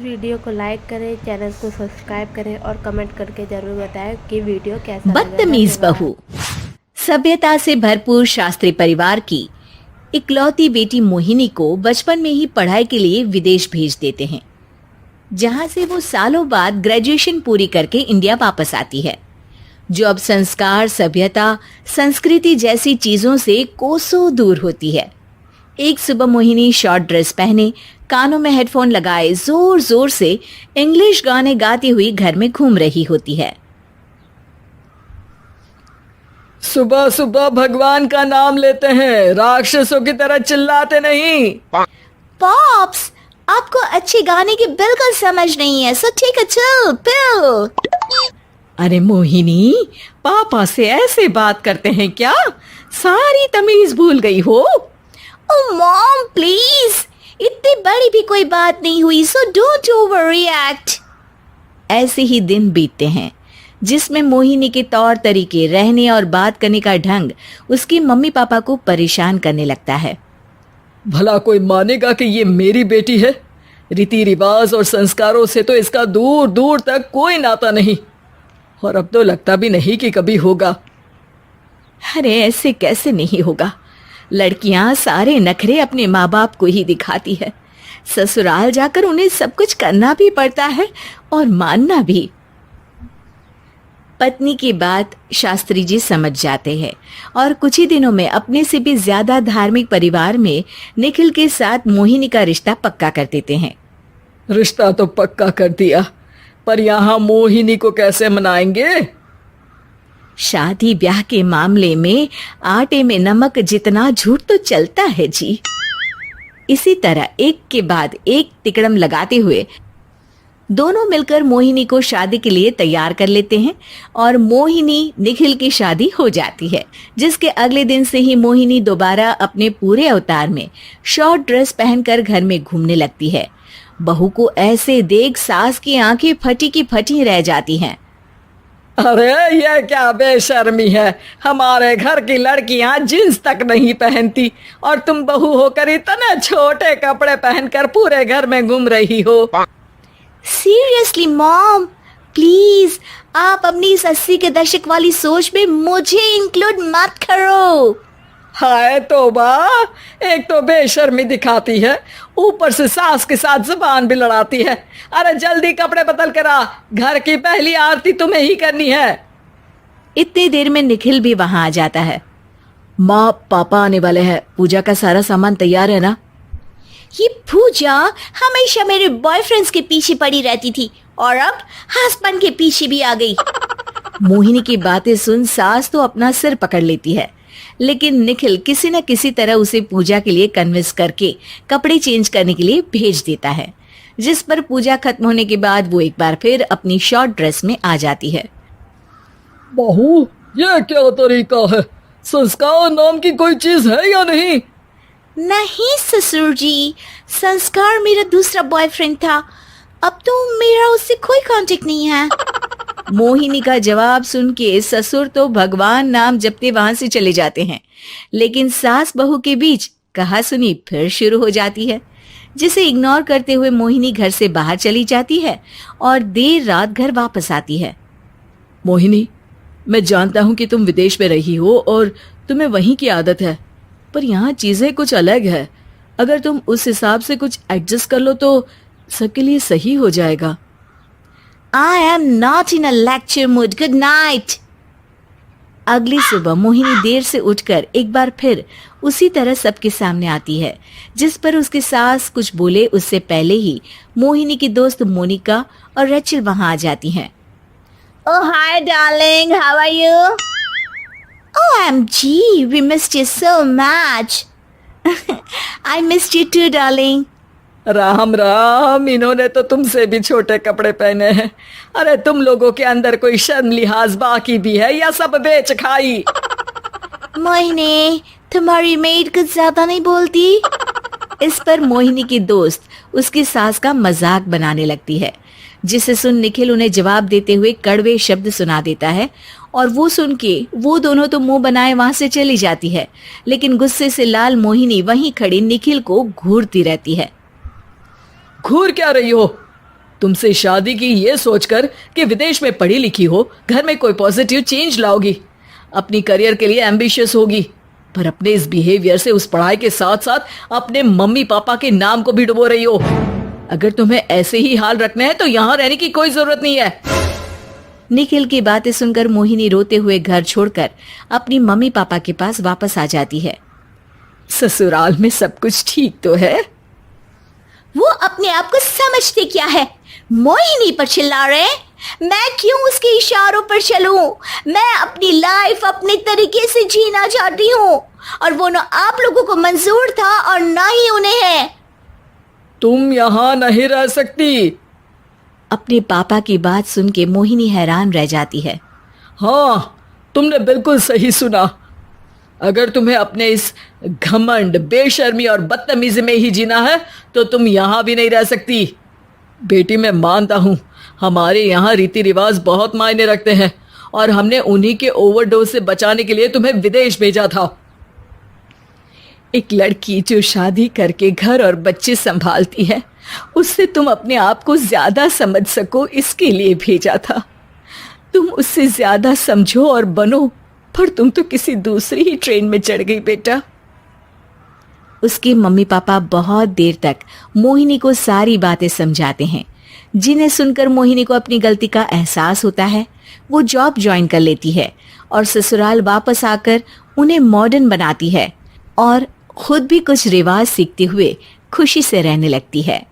Video को like करें, channel को सब्सक्राइब करें और कमेंट करके जरूर बताएं कि वीडियो कैसा लगा। बदतमीज बहू। सभ्यता से भरपूर शास्त्री परिवार की इकलौती बेटी मोहिनी को बचपन में ही पढ़ाई के लिए विदेश भेज देते हैं, जहां से वो सालों बाद ग्रेजुएशन पूरी करके इंडिया वापस आती है, जो अब संस्कार, सभ्यता, संस्कृति जैसी चीजों से कोसों दूर होती है। एक सुबह मोहिनी शॉर्ट ड्रेस पहने, कानों में हेडफोन लगाए जोर जोर से इंग्लिश गाने गाती हुई घर में घूम रही होती है। सुबह सुबह भगवान का नाम लेते हैं, राक्षसों की तरह चिल्लाते नहीं। पॉप्स, आपको अच्छे गाने की बिल्कुल समझ नहीं है, सो ठीक है, चिल पिल। अरे मोहिनी, पापा से ऐसे बात करते हैं क्या? सारी तमीज भूल गई हो। ओह मॉम प्लीज, इतनी बड़ी भी कोई बात नहीं हुई, सो डोंट ओवर रिएक्ट। ऐसे ही दिन बीतते हैं जिसमें मोहिनी के तौर तरीके, रहने और बात करने का ढंग उसकी मम्मी पापा को परेशान करने लगता है। भला कोई मानेगा कि ये मेरी बेटी है? रीति रिवाज और संस्कारों से तो इसका दूर दूर तक कोई नाता नहीं, और अब तो लगता भी नहीं कि कभी होगा। अरे ऐसे कैसे नहीं होगा? लड़कियां सारे नखरे अपने माँ बाप को ही दिखाती है। ससुराल जाकर उन्हें सब कुछ करना भी पड़ता है और मानना भी। पत्नी की बात शास्त्री जी समझ जाते हैं और कुछ ही दिनों में अपने से भी ज्यादा धार्मिक परिवार में निखिल के साथ मोहिनी का रिश्ता पक्का कर देते हैं। रिश्ता तो पक्का कर दिया, पर यहाँ मोहिनी को कैसे मनाएंगे? शादी ब्याह के मामले में आटे में नमक जितना झूठ तो चलता है जी। इसी तरह एक के बाद एक तिकड़म लगाते हुए दोनों मिलकर मोहिनी को शादी के लिए तैयार कर लेते हैं और मोहिनी निखिल की शादी हो जाती है, जिसके अगले दिन से ही मोहिनी दोबारा अपने पूरे अवतार में शॉर्ट ड्रेस पहनकर घर में घूमने लगती है। बहू को ऐसे देख सास की आंखें फटी की फटी रह जाती हैं। अरे ये क्या बेशर्मी है, हमारे घर की लड़कियां जींस तक नहीं पहनती और तुम बहू होकर इतने छोटे कपड़े पहनकर पूरे घर में घूम रही हो। सीरियसली मॉम, प्लीज आप अपनी इस 80 के दशक वाली सोच में मुझे इंक्लूड मत करो। हाय तौबा, एक तो बेशर्मी दिखाती है, ऊपर से सास के साथ जुबान भी लड़ाती है। अरे जल्दी कपड़े बदल कर आ, घर की पहली आरती तुम्हें ही करनी है। इतनी देर में निखिल भी वहां आ जाता है। माँ, पापा आने वाले हैं, पूजा का सारा सामान तैयार है ना? ये पूजा हमेशा मेरे बॉयफ्रेंड्स के पीछे पड़ी रहती थी और अब हस्बैंड के पीछे भी आ गई। मोहिनी की बातें सुन सास तो अपना सिर पकड़ लेती है, लेकिन निखिल किसी न किसी तरह उसे पूजा के लिए कन्विंस करके कपड़े चेंज करने के लिए भेज देता है, जिस पर पूजा खत्म होने के बाद वो एक बार फिर अपनी शॉर्ट ड्रेस में आ जाती है। बहू, ये क्या तरीका है? संस्कार नाम की कोई चीज है या नहीं? नहीं ससुर जी, संस्कार मेरा दूसरा बॉयफ्रेंड था, अब तो मेरा उससे कोई कांटेक्ट नहीं है। मोहिनी का जवाब सुन के ससुर तो भगवान नाम जपते वहां से चले जाते हैं, लेकिन सास बहू के बीच कहासुनी फिर शुरू हो जाती है, जिसे इग्नोर करते हुए मोहिनी घर से बाहर चली जाती है और देर रात घर वापस आती है। मोहिनी, मैं जानता हूँ कि तुम विदेश में रही हो और तुम्हें वहीं की आदत है, पर यहाँ चीजें कुछ अलग है। अगर तुम उस हिसाब से कुछ एडजस्ट कर लो तो सबके लिए सही हो जाएगा। I am not in a lecture mood. Good night. अगली सुबह मोहिनी देर से उठकर एक बार फिर उसी तरह सबके सामने आती है, जिस पर उसकी सास कुछ बोले उससे पहले ही मोहिनी की दोस्त मोनिका और रेचल वहां आ जाती हैं। Oh hi darling, how are you? OMG, we missed you so much. I missed you too darling. Ram Ram, इन्होंने तो तुमसे भी छोटे कपड़े पहने हैं। अरे तुम लोगों के अंदर कोई शर्म लिहाज बाकी भी है या सब बेच खाई? मोहिनी, तुम्हारी मेड कुछ ज्यादा नहीं बोलती? इस पर मोहिनी की दोस्त उसकी सास का मजाक बनाने लगती है, जिसे सुन निखिल उन्हें जवाब देते हुए कड़वे शब्द सुना देता है और वो सुन के वो दोनों तो मुंह बनाए वहां से चली जाती है, लेकिन गुस्से से लाल मोहिनी वहीं खड़ी निखिल को घूरती रहती है। घूर क्या रही हो? तुमसे शादी की ये सोचकर कि विदेश में पढ़ी लिखी हो, घर में कोई पॉजिटिव चेंज लाओगी, अपनी करियर के लिए एम्बिशियस होगी, पर अपने इस बिहेवियर से उस पढ़ाई के साथ साथ अपने मम्मी पापा के नाम को भी डुबो रही हो। अगर तुम्हें ऐसे ही हाल रखने हैं तो यहाँ रहने की कोई जरूरत नहीं है। निखिल की बातें सुनकर मोहिनी रोते हुए घर छोड़कर अपनी मम्मी पापा के पास वापस आ जाती है। ससुराल में सब कुछ ठीक तो है? वो अपने आप को समझते क्या है? मोहिनी पर चिल्ला रहे हैं? मैं क्यों उसके इशारों पर चलूं? मैं अपनी लाइफ अपने तरीके से जीना चाहती हूँ और वो ना आप लोगों को मंजूर था और ना ही उन्हें है। तुम यहाँ नहीं रह सकती। अपने पापा की बात सुन के मोहिनी हैरान रह जाती है। हाँ, तुमने बिल्कुल सही सुना। अगर तुम्हें अपने इस घमंड, बेशर्मी और बदतमीजी में ही जीना है तो तुम यहाँ भी नहीं रह सकती। बेटी, मैं मानता हूँ हमारे यहाँ रीति रिवाज बहुत मायने रखते हैं और हमने उन्हीं के ओवरडोज से बचाने के लिए तुम्हें विदेश भेजा था। एक लड़की जो शादी करके घर और बच्चे संभालती है, उससे तुम अपने आप को ज्यादा समझ सको इसके लिए भेजा था। तुम उससे ज्यादा समझो और बनो, पर तुम तो किसी दूसरी ही ट्रेन में चढ़ गई बेटा। उसके मम्मी पापा बहुत देर तक मोहिनी को सारी बातें समझाते हैं, जिन्हें सुनकर मोहिनी को अपनी गलती का एहसास होता है। वो जॉब ज्वाइन कर लेती है और ससुराल वापस आकर उन्हें मॉडर्न बनाती है और खुद भी कुछ रिवाज सीखते हुए खुशी से रहने लगती है।